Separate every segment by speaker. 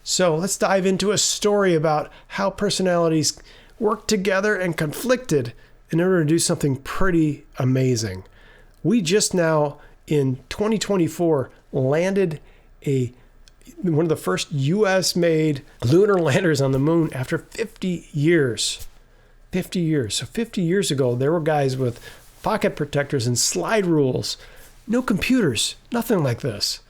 Speaker 1: So let's dive into a story about how personalities worked together and conflicted in order to do something pretty amazing. We just now, in 2024, landed one of the first US-made lunar landers on the moon after 50 years. 50 years. So 50 years ago, there were guys with pocket protectors and slide rules, no computers, nothing like this.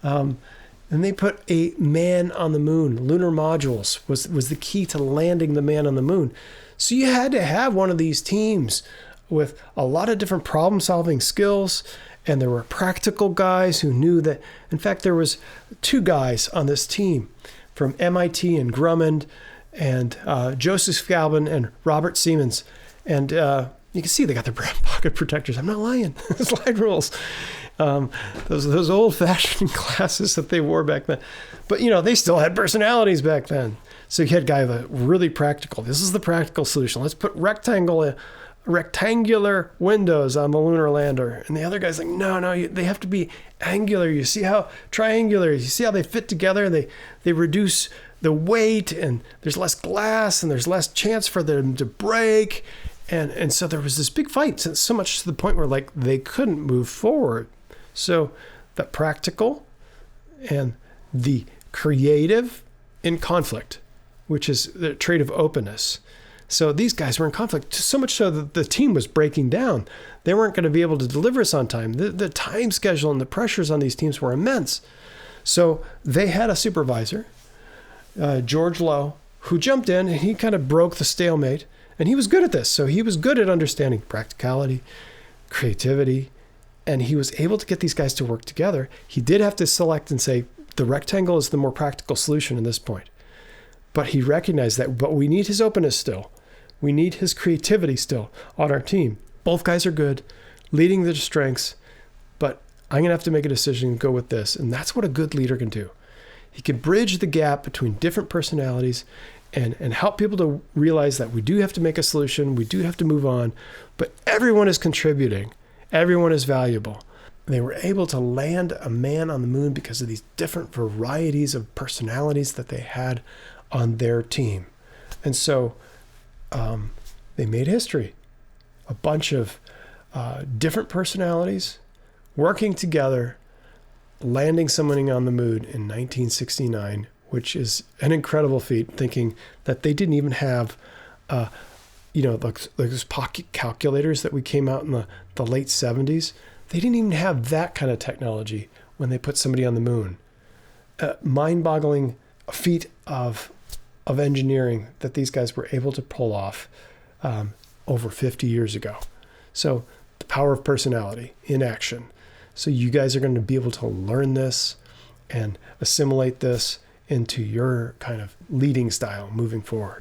Speaker 1: And they put a man on the moon. Lunar modules was the key to landing the man on the moon. So you had to have one of these teams with a lot of different problem-solving skills, and there were practical guys who knew that. In fact, there was 2 guys on this team from MIT and Grumman, and Joseph Galvin and Robert Siemens. And you can see they got their pocket protectors. I'm not lying. Slide rules. Those old-fashioned glasses that they wore back then. But, they still had personalities back then. So you had a guy that really practical. This is the practical solution. Let's put rectangular windows on the lunar lander. And the other guy's like, no, they have to be angular. You see how triangular, you see how they fit together? They reduce the weight, and there's less glass, and there's less chance for them to break. And so there was this big fight, so much to the point where they couldn't move forward. So the practical and the creative in conflict, which is the trait of openness. So these guys were in conflict, so much so that the team was breaking down. They weren't going to be able to deliver this on time. The time schedule and the pressures on these teams were immense. So they had a supervisor, George Lowe, who jumped in, and he kind of broke the stalemate. And he was good at this. So he was good at understanding practicality, creativity, and he was able to get these guys to work together. He did have to select and say, the rectangle is the more practical solution in this point. But he recognized that, but we need his openness still. We need his creativity still on our team. Both guys are good, leading their strengths, but I'm going to have to make a decision and go with this. And that's what a good leader can do. He can bridge the gap between different personalities and help people to realize that we do have to make a solution, we do have to move on, but everyone is contributing. Everyone is valuable. They were able to land a man on the moon because of these different varieties of personalities that they had on their team. And so they made history. A bunch of different personalities working together, landing someone on the moon in 1969, which is an incredible feat, thinking that they didn't even have, those pocket calculators that we came out in the late 70s. They didn't even have that kind of technology when they put somebody on the moon. Mind-boggling feat of engineering that these guys were able to pull off over 50 years ago. So the power of personality in action. So you guys are going to be able to learn this and assimilate this into your kind of leading style moving forward.